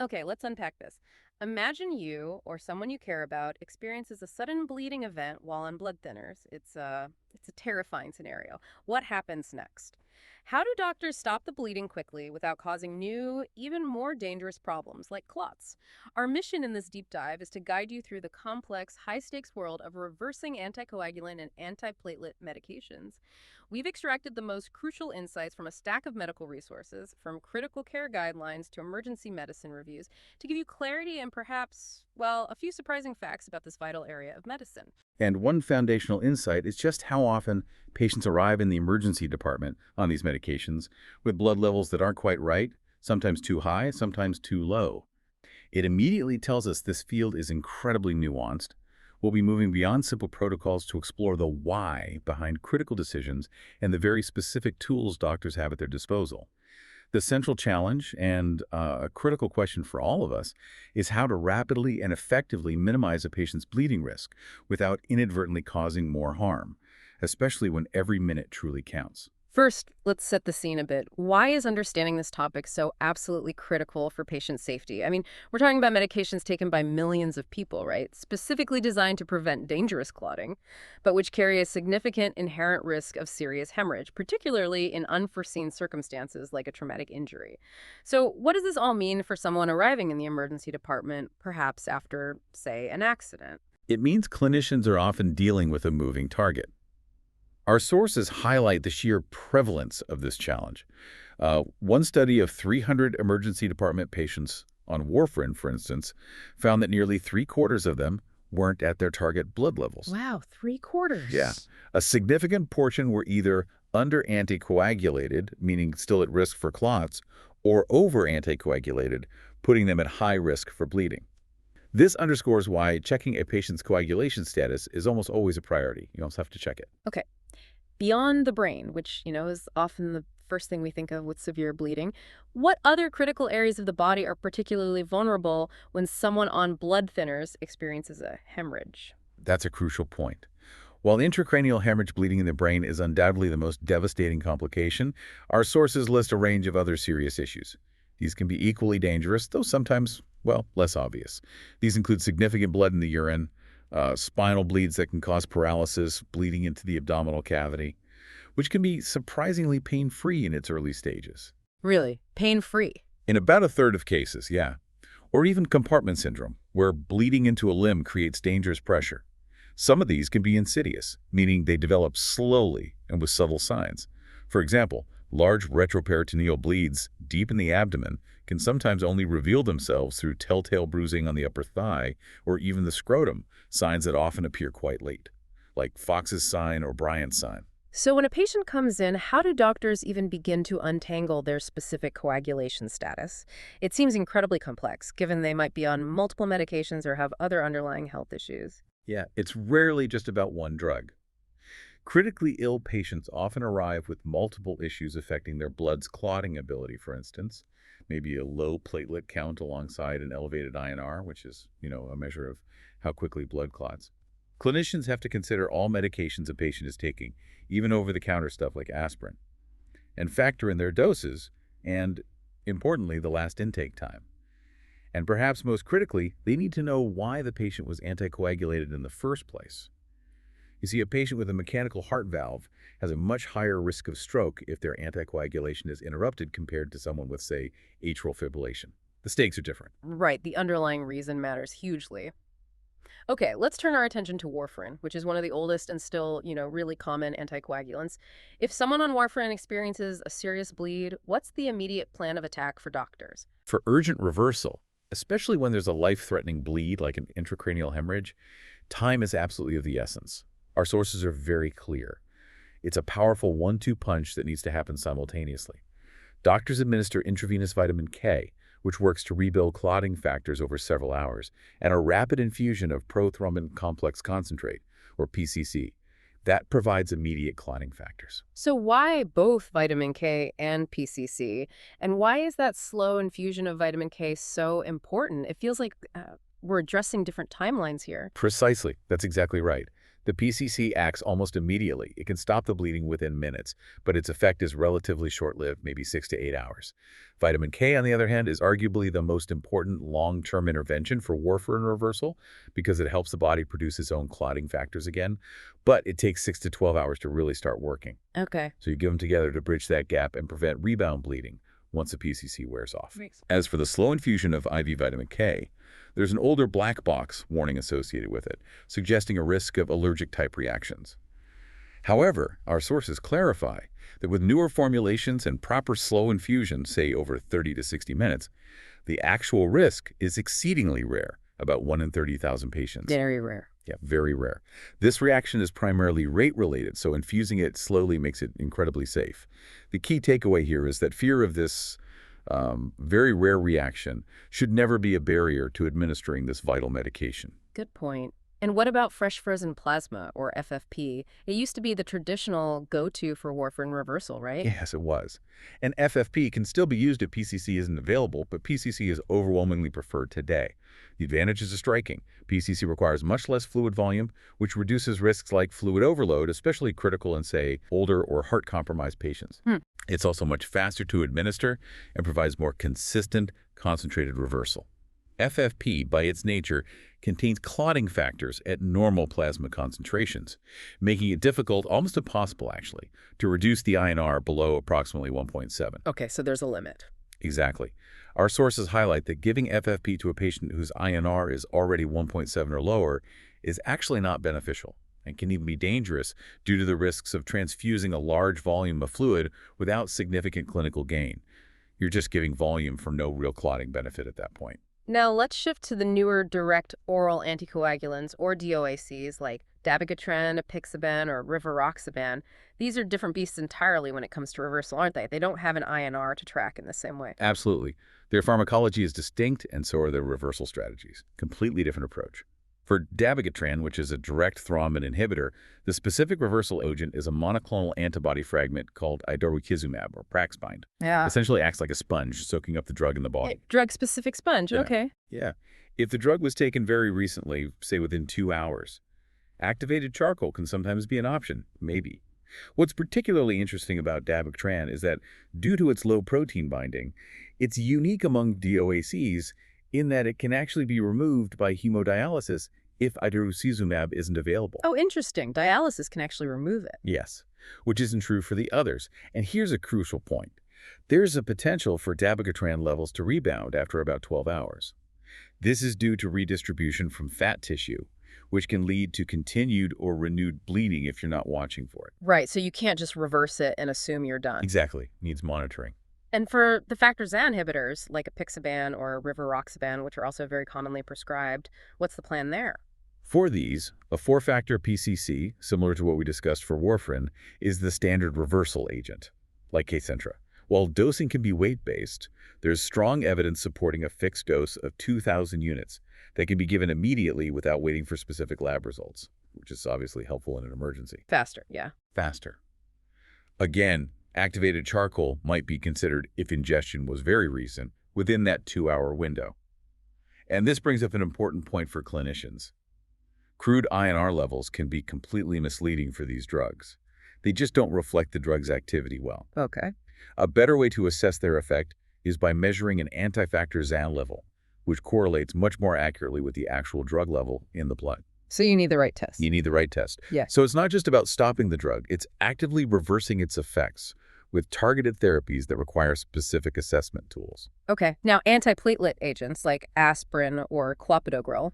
Okay, let's unpack this. Imagine you or someone you care about experiences a sudden bleeding event while on blood thinners. It's a terrifying scenario. What happens next? How do doctors stop the bleeding quickly without causing new, even more dangerous problems like clots? Our mission in this deep dive is to guide you through the complex, high-stakes world of reversing anticoagulant and antiplatelet medications. We've extracted the most crucial insights from a stack of medical resources, from critical care guidelines to emergency medicine reviews, to give you clarity and perhaps, well, a few surprising facts about this vital area of medicine. And one foundational insight is just how often patients arrive in the emergency department on these medications with blood levels that aren't quite right, sometimes too high, sometimes too low. It immediately tells us this field is incredibly nuanced. We'll be moving beyond simple protocols to explore the why behind critical decisions and the very specific tools doctors have at their disposal. The central challenge, and a critical question for all of us, is how to rapidly and effectively minimize a patient's bleeding risk without inadvertently causing more harm, especially when every minute truly counts. First, let's set the scene a bit. Why is understanding this topic so absolutely critical for patient safety? I mean, we're talking about medications taken by millions of people, right? Specifically designed to prevent dangerous clotting, but which carry a significant inherent risk of serious hemorrhage, particularly in unforeseen circumstances like a traumatic injury. So, what does this all mean for someone arriving in the emergency department, perhaps after, say, an accident? It means clinicians are often dealing with a moving target. Our sources highlight the sheer prevalence of this challenge. One study of 300 emergency department patients on warfarin, for instance, found that nearly three-quarters of them weren't at their target blood levels. Wow, three-quarters. Yeah. A significant portion were either under-anticoagulated, meaning still at risk for clots, or over-anticoagulated, putting them at high risk for bleeding. This underscores why checking a patient's coagulation status is almost always a priority. You almost have to check it. Okay. Beyond the brain, which, is often the first thing we think of with severe bleeding, what other critical areas of the body are particularly vulnerable when someone on blood thinners experiences a hemorrhage? That's a crucial point. While intracranial hemorrhage bleeding in the brain is undoubtedly the most devastating complication, our sources list a range of other serious issues. These can be equally dangerous, though sometimes, well, less obvious. These include significant blood in the urine, spinal bleeds that can cause paralysis, bleeding into the abdominal cavity, which can be surprisingly pain-free in its early stages. Really? Pain-free? In about a third of cases, yeah. Or even compartment syndrome, where bleeding into a limb creates dangerous pressure. Some of these can be insidious, meaning they develop slowly and with subtle signs. For example, large retroperitoneal bleeds deep in the abdomen can sometimes only reveal themselves through telltale bruising on the upper thigh or even the scrotum, signs that often appear quite late, like Fox's sign or Bryant's sign. So when a patient comes in, how do doctors even begin to untangle their specific coagulation status? It seems incredibly complex, given they might be on multiple medications or have other underlying health issues. Yeah, it's rarely just about one drug. Critically ill patients often arrive with multiple issues affecting their blood's clotting ability, for instance, maybe a low platelet count alongside an elevated INR, which is, a measure of how quickly blood clots. Clinicians have to consider all medications a patient is taking, even over-the-counter stuff like aspirin, and factor in their doses and, importantly, the last intake time. And perhaps most critically, they need to know why the patient was anticoagulated in the first place. You see, a patient with a mechanical heart valve has a much higher risk of stroke if their anticoagulation is interrupted compared to someone with, say, atrial fibrillation. The stakes are different. Right, the underlying reason matters hugely. Okay, let's turn our attention to warfarin, which is one of the oldest and still, really common anticoagulants. If someone on warfarin experiences a serious bleed, what's the immediate plan of attack for doctors? For urgent reversal, especially when there's a life-threatening bleed like an intracranial hemorrhage, time is absolutely of the essence. Our sources are very clear. It's a powerful 1-2 punch that needs to happen simultaneously. Doctors administer intravenous vitamin K, which works to rebuild clotting factors over several hours, and a rapid infusion of prothrombin complex concentrate, or PCC. That provides immediate clotting factors. So why both vitamin K and PCC? And why is that slow infusion of vitamin K so important? It feels like we're addressing different timelines here. Precisely. That's exactly right. The PCC acts almost immediately. It can stop the bleeding within minutes, but its effect is relatively short-lived, maybe 6 to 8 hours. Vitamin K, on the other hand, is arguably the most important long-term intervention for warfarin reversal because it helps the body produce its own clotting factors again, but it takes 6 to 12 hours to really start working. Okay. So you give them together to bridge that gap and prevent rebound bleeding once the PCC wears off. As for the slow infusion of IV vitamin K, there's an older black box warning associated with it, suggesting a risk of allergic-type reactions. However, our sources clarify that with newer formulations and proper slow infusion, say over 30 to 60 minutes, the actual risk is exceedingly rare, about 1 in 30,000 patients. Very rare. Yeah, very rare. This reaction is primarily rate-related, so infusing it slowly makes it incredibly safe. The key takeaway here is that fear of this very rare reaction should never be a barrier to administering this vital medication. Good point. And what about fresh frozen plasma, or FFP? It used to be the traditional go-to for warfarin reversal, right? Yes, it was. And FFP can still be used if PCC isn't available, but PCC is overwhelmingly preferred today. The advantages are striking. PCC requires much less fluid volume, which reduces risks like fluid overload, especially critical in, say, older or heart-compromised patients. It's also much faster to administer and provides more consistent, concentrated reversal. FFP, by its nature, contains clotting factors at normal plasma concentrations, making it difficult, almost impossible actually, to reduce the INR below approximately 1.7. Okay, so there's a limit. Exactly. Our sources highlight that giving FFP to a patient whose INR is already 1.7 or lower is actually not beneficial and can even be dangerous due to the risks of transfusing a large volume of fluid without significant clinical gain. You're just giving volume for no real clotting benefit at that point. Now let's shift to the newer direct oral anticoagulants, or DOACs, like dabigatran, apixaban, or rivaroxaban. These are different beasts entirely when it comes to reversal, aren't they? They don't have an INR to track in the same way. Absolutely. Their pharmacology is distinct, and so are their reversal strategies. Completely different approach. For dabigatran, which is a direct thrombin inhibitor, the specific reversal agent is a monoclonal antibody fragment called idarucizumab, or Praxbind. Yeah. Essentially acts like a sponge, soaking up the drug in the body. Drug-specific sponge, Yeah. okay. Yeah. If the drug was taken very recently, say within 2 hours, activated charcoal can sometimes be an option, maybe. What's particularly interesting about dabigatran is that due to its low protein binding, it's unique among DOACs in that it can actually be removed by hemodialysis if idarucizumab isn't available. Oh, interesting. Dialysis can actually remove it. Yes, which isn't true for the others. And here's a crucial point. There's a potential for dabigatran levels to rebound after about 12 hours. This is due to redistribution from fat tissue, which can lead to continued or renewed bleeding if you're not watching for it. Right, so you can't just reverse it and assume you're done. Exactly. Needs monitoring. And for the factor XA inhibitors, like apixaban or rivaroxaban, which are also very commonly prescribed, what's the plan there? For these, a 4-factor PCC, similar to what we discussed for warfarin, is the standard reversal agent, like Kcentra. While dosing can be weight-based, there's strong evidence supporting a fixed dose of 2,000 units that can be given immediately without waiting for specific lab results, which is obviously helpful in an emergency. Faster, yeah. Faster. Again, activated charcoal might be considered, if ingestion was very recent, within that 2-hour window. And this brings up an important point for clinicians. Crude INR levels can be completely misleading for these drugs. They just don't reflect the drug's activity well. Okay. A better way to assess their effect is by measuring an anti-factor XA level, which correlates much more accurately with the actual drug level in the blood. So you need the right test. You need the right test. Yeah. So it's not just about stopping the drug, it's actively reversing its effects with targeted therapies that require specific assessment tools. Okay. Now, antiplatelet agents like aspirin or clopidogrel,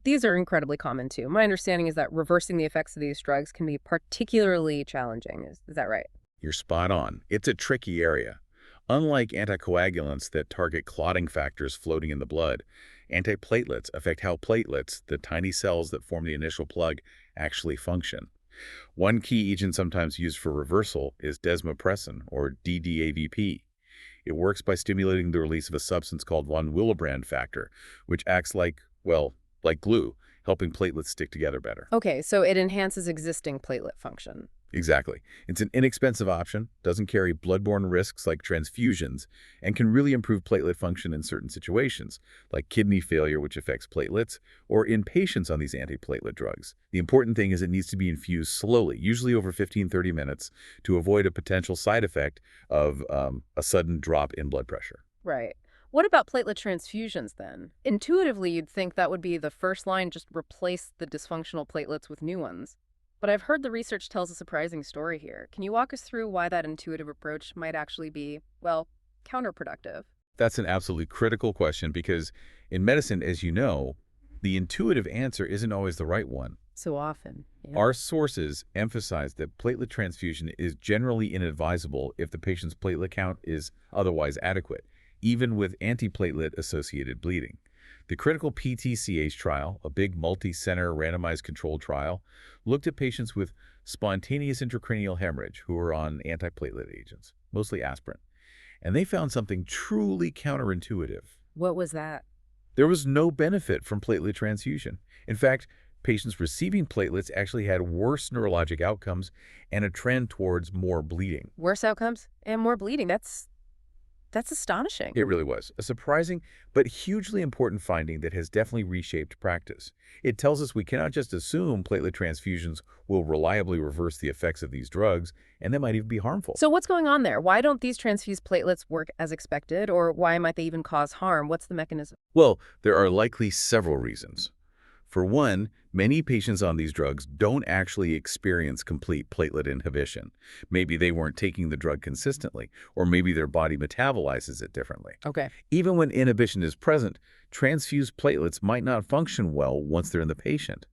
these are incredibly common too. My understanding is that reversing the effects of these drugs can be particularly challenging. Is that right? You're spot on. It's a tricky area. Unlike anticoagulants that target clotting factors floating in the blood, antiplatelets affect how platelets, the tiny cells that form the initial plug, actually function. One key agent sometimes used for reversal is desmopressin, or DDAVP. It works by stimulating the release of a substance called von Willebrand factor, which acts like glue, helping platelets stick together better. Okay, so it enhances existing platelet function. Exactly. It's an inexpensive option, doesn't carry bloodborne risks like transfusions, and can really improve platelet function in certain situations, like kidney failure, which affects platelets, or in patients on these antiplatelet drugs. The important thing is it needs to be infused slowly, usually over 15-30 minutes, to avoid a potential side effect of a sudden drop in blood pressure. Right. What about platelet transfusions then? Intuitively, you'd think that would be the first line, just replace the dysfunctional platelets with new ones. But I've heard the research tells a surprising story here. Can you walk us through why that intuitive approach might actually be, well, counterproductive? That's an absolutely critical question because in medicine, as you know, the intuitive answer isn't always the right one. So often. Yeah. Our sources emphasize that platelet transfusion is generally inadvisable if the patient's platelet count is otherwise adequate, even with antiplatelet-associated bleeding. The critical PTCH trial, a big multi-center randomized controlled trial, looked at patients with spontaneous intracranial hemorrhage who were on antiplatelet agents, mostly aspirin, and they found something truly counterintuitive. What was that? There was no benefit from platelet transfusion. In fact, patients receiving platelets actually had worse neurologic outcomes and a trend towards more bleeding. Worse outcomes and more bleeding. That's astonishing. It really was a surprising but hugely important finding that has definitely reshaped practice. It tells us we cannot just assume platelet transfusions will reliably reverse the effects of these drugs, and they might even be harmful. So what's going on there? Why don't these transfused platelets work as expected, or why might they even cause harm? What's the mechanism? Well, there are likely several reasons. For one, many patients on these drugs don't actually experience complete platelet inhibition. Maybe they weren't taking the drug consistently, or maybe their body metabolizes it differently. Okay. Even when inhibition is present, transfused platelets might not function well once they're in the patient.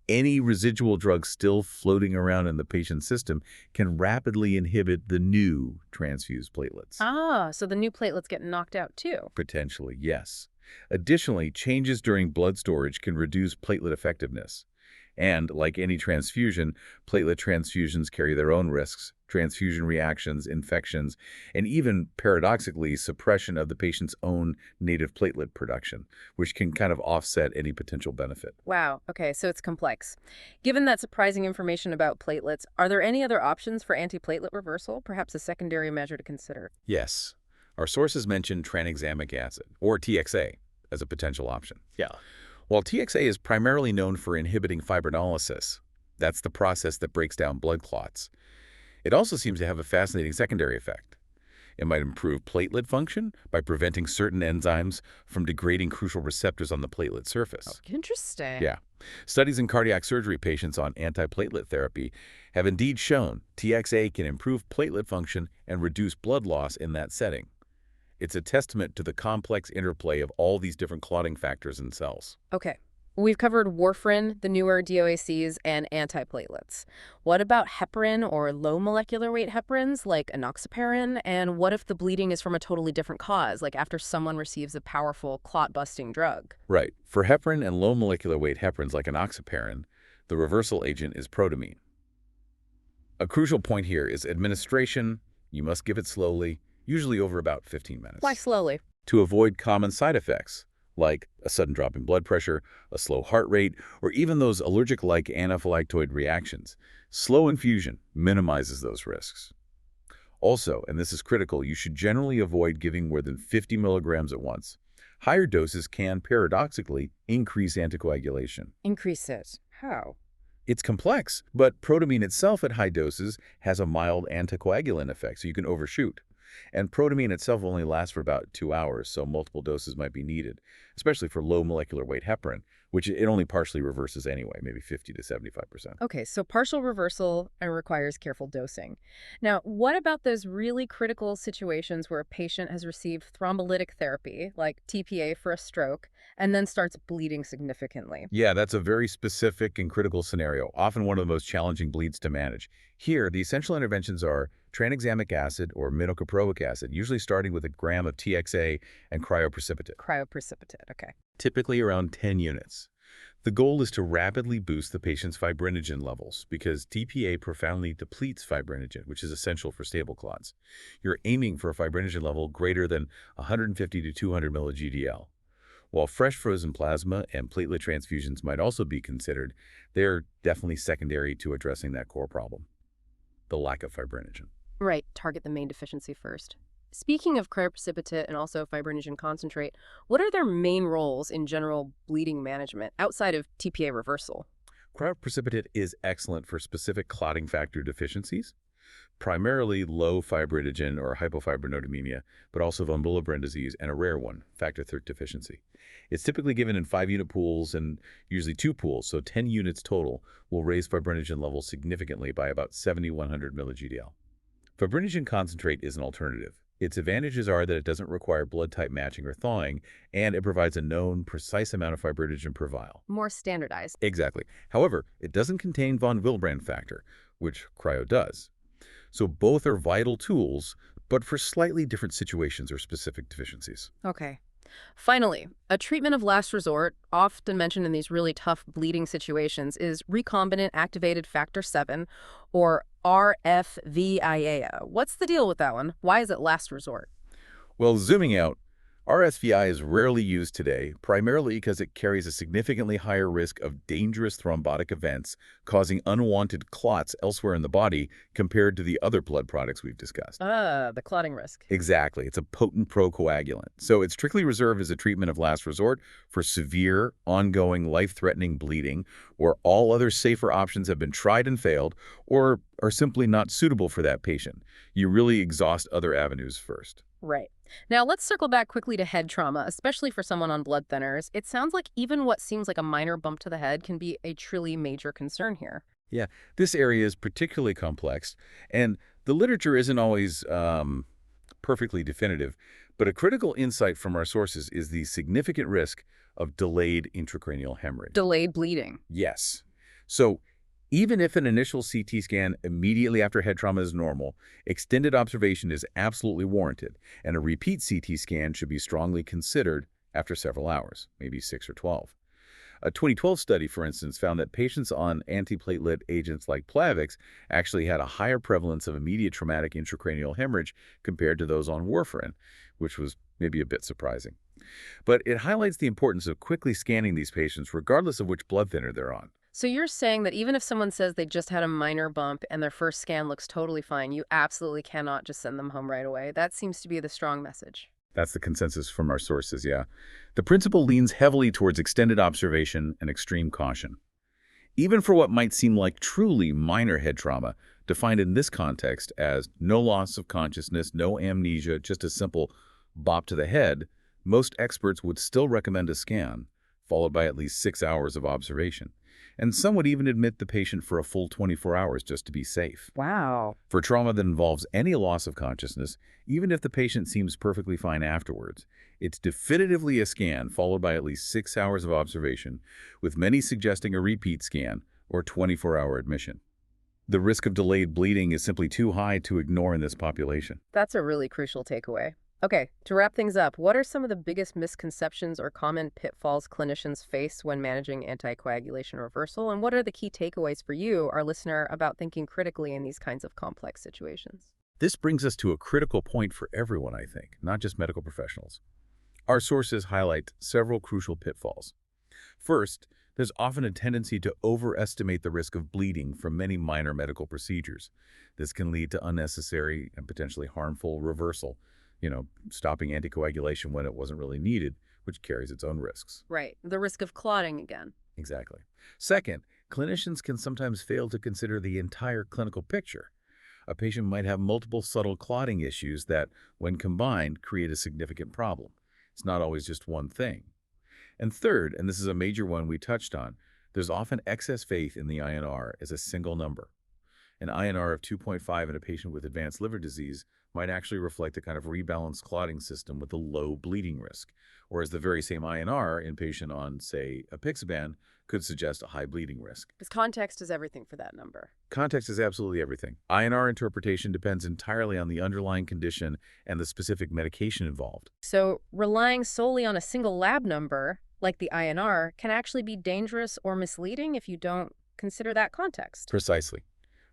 Any residual drug still floating around in the patient's system can rapidly inhibit the new transfused platelets. Ah, so the new platelets get knocked out too. Potentially, yes. Additionally, changes during blood storage can reduce platelet effectiveness. And, like any transfusion, platelet transfusions carry their own risks, transfusion reactions, infections, and even, paradoxically, suppression of the patient's own native platelet production, which can kind of offset any potential benefit. Wow. Okay, so it's complex. Given that surprising information about platelets, are there any other options for antiplatelet reversal? Perhaps a secondary measure to consider. Yes, our sources mentioned tranexamic acid, or TXA, as a potential option. Yeah. While TXA is primarily known for inhibiting fibrinolysis, that's the process that breaks down blood clots, it also seems to have a fascinating secondary effect. It might improve platelet function by preventing certain enzymes from degrading crucial receptors on the platelet surface. Interesting. Yeah. Studies in cardiac surgery patients on antiplatelet therapy have indeed shown TXA can improve platelet function and reduce blood loss in that setting. It's a testament to the complex interplay of all these different clotting factors in cells. Okay. We've covered warfarin, the newer DOACs, and antiplatelets. What about heparin or low molecular weight heparins like enoxaparin? And what if the bleeding is from a totally different cause, like after someone receives a powerful clot-busting drug? Right. For heparin and low molecular weight heparins like enoxaparin, the reversal agent is protamine. A crucial point here is administration. You must give it slowly, usually over about 15 minutes. Why slowly? To avoid common side effects, like a sudden drop in blood pressure, a slow heart rate, or even those allergic-like anaphylactoid reactions. Slow infusion minimizes those risks. Also, and this is critical, you should generally avoid giving more than 50 milligrams at once. Higher doses can, paradoxically, increase anticoagulation. Increase it. How? It's complex, but protamine itself at high doses has a mild anticoagulant effect, so you can overshoot. And protamine itself only lasts for about 2 hours, so multiple doses might be needed, especially for low molecular weight heparin, which it only partially reverses anyway, maybe 50 to 75%. Okay, so partial reversal and requires careful dosing. Now, what about those really critical situations where a patient has received thrombolytic therapy, like TPA for a stroke, and then starts bleeding significantly? Yeah, that's a very specific and critical scenario, often one of the most challenging bleeds to manage. Here, the essential interventions are tranexamic acid or minocaproic acid, usually starting with a gram of TXA and cryoprecipitate. Cryoprecipitate, okay. Typically around 10 units. The goal is to rapidly boost the patient's fibrinogen levels because TPA profoundly depletes fibrinogen, which is essential for stable clots. You're aiming for a fibrinogen level greater than 150 to 200 milli-GDL. While fresh frozen plasma and platelet transfusions might also be considered, they're definitely secondary to addressing that core problem. the lack of fibrinogen. Right, target the main deficiency first. Speaking of cryoprecipitate and also fibrinogen concentrate, what are their main roles in general bleeding management outside of TPA reversal? Cryoprecipitate is excellent for specific clotting factor deficiencies, primarily low fibrinogen or hypofibrinoidemia, but also von Willebrand disease and a rare one, factor XIII deficiency. It's typically given in 5-unit pools and usually 2 pools, so 10 units total will raise fibrinogen levels significantly by about 7,100 milligdl. Fibrinogen concentrate is an alternative. Its advantages are that it doesn't require blood type matching or thawing, and it provides a known, precise amount of fibrinogen per vial. More standardized. Exactly. However, it doesn't contain von Willebrand factor, which cryo does. So both are vital tools, but for slightly different situations or specific deficiencies. Okay. Finally, a treatment of last resort, often mentioned in these really tough bleeding situations, is recombinant activated factor VII, or RFVIA. What's the deal with that one? Why is it last resort? Well, zooming out, RSVI is rarely used today, primarily because it carries a significantly higher risk of dangerous thrombotic events causing unwanted clots elsewhere in the body compared to the other blood products we've discussed. The clotting risk. Exactly. It's a potent procoagulant. So it's strictly reserved as a treatment of last resort for severe, ongoing, life-threatening bleeding, where all other safer options have been tried and failed or are simply not suitable for that patient. You really exhaust other avenues first. Right. Now, let's circle back quickly to head trauma, especially for someone on blood thinners. It sounds like even what seems like a minor bump to the head can be a truly major concern here. Yeah, this area is particularly complex, and the literature isn't always perfectly definitive, but a critical insight from our sources is the significant risk of delayed intracranial hemorrhage. Delayed bleeding. Yes. So even if an initial CT scan immediately after head trauma is normal, extended observation is absolutely warranted, and a repeat CT scan should be strongly considered after several hours, maybe 6 or 12. A 2012 study, for instance, found that patients on antiplatelet agents like Plavix actually had a higher prevalence of immediate traumatic intracranial hemorrhage compared to those on warfarin, which was maybe a bit surprising. But it highlights the importance of quickly scanning these patients regardless of which blood thinner they're on. So you're saying that even if someone says they just had a minor bump and their first scan looks totally fine, you absolutely cannot just send them home right away. That seems to be the strong message. That's the consensus from our sources, yeah. The principle leans heavily towards extended observation and extreme caution. Even for what might seem like truly minor head trauma, defined in this context as no loss of consciousness, no amnesia, just a simple bop to the head, most experts would still recommend a scan, followed by at least 6 hours of observation. And some would even admit the patient for a full 24 hours just to be safe. Wow. For trauma that involves any loss of consciousness, even if the patient seems perfectly fine afterwards, it's definitively a scan followed by at least 6 hours of observation, with many suggesting a repeat scan or 24-hour admission. The risk of delayed bleeding is simply too high to ignore in this population. That's a really crucial takeaway. Okay, to wrap things up, what are some of the biggest misconceptions or common pitfalls clinicians face when managing anticoagulation reversal, and what are the key takeaways for you, our listener, about thinking critically in these kinds of complex situations? This brings us to a critical point for everyone, I think, not just medical professionals. Our sources highlight several crucial pitfalls. First, there's often a tendency to overestimate the risk of bleeding from many minor medical procedures. This can lead to unnecessary and potentially harmful reversal, stopping anticoagulation when it wasn't really needed, which carries its own risks. Right, the risk of clotting again. Exactly. Second, clinicians can sometimes fail to consider the entire clinical picture. A patient might have multiple subtle clotting issues that, when combined, create a significant problem. It's not always just one thing. And third, and this is a major one we touched on, there's often excess faith in the INR as a single number. An INR of 2.5 in a patient with advanced liver disease might actually reflect a kind of rebalanced clotting system with a low bleeding risk, whereas the very same INR in patient on, say, apixaban could suggest a high bleeding risk. Because context is everything for that number. Context is absolutely everything. INR interpretation depends entirely on the underlying condition and the specific medication involved. So relying solely on a single lab number, like the INR, can actually be dangerous or misleading if you don't consider that context. Precisely.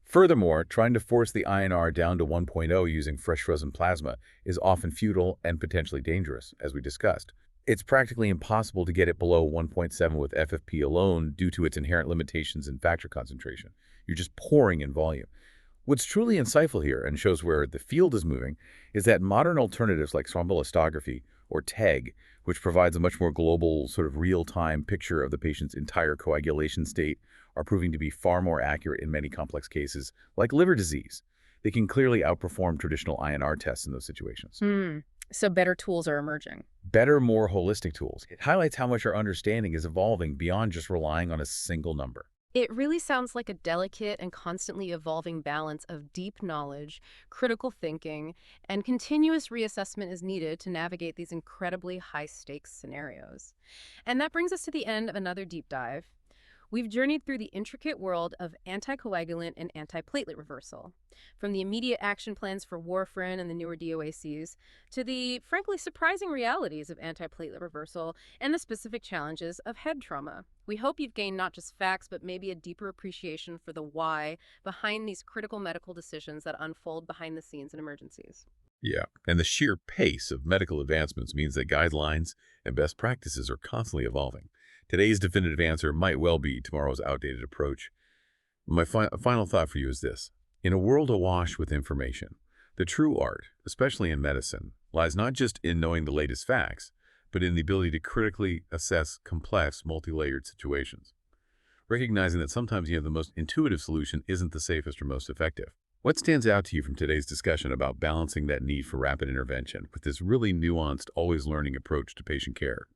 Furthermore, trying to force the INR down to 1.0 using fresh frozen plasma is often futile and potentially dangerous, as we discussed. It's practically impossible to get it below 1.7 with FFP alone due to its inherent limitations in factor concentration. You're just pouring in volume. What's truly insightful here and shows where the field is moving is that modern alternatives like thrombelastography or TEG, which provides a much more global, sort of real-time picture of the patient's entire coagulation state, are proving to be far more accurate in many complex cases, like liver disease. They can clearly outperform traditional INR tests in those situations. Hmm. So better tools are emerging. Better, more holistic tools. It highlights how much our understanding is evolving beyond just relying on a single number. It really sounds like a delicate and constantly evolving balance of deep knowledge, critical thinking, and continuous reassessment is needed to navigate these incredibly high-stakes scenarios. And that brings us to the end of another deep dive. We've journeyed through the intricate world of anticoagulant and antiplatelet reversal, from the immediate action plans for warfarin and the newer DOACs, to the frankly surprising realities of antiplatelet reversal and the specific challenges of head trauma. We hope you've gained not just facts, but maybe a deeper appreciation for the why behind these critical medical decisions that unfold behind the scenes in emergencies. Yeah, and the sheer pace of medical advancements means that guidelines and best practices are constantly evolving. Today's definitive answer might well be tomorrow's outdated approach. My final thought for you is this. In a world awash with information, the true art, especially in medicine, lies not just in knowing the latest facts, but in the ability to critically assess complex, multi-layered situations. Recognizing that sometimes the most intuitive solution isn't the safest or most effective. What stands out to you from today's discussion about balancing that need for rapid intervention with this really nuanced, always learning approach to patient care?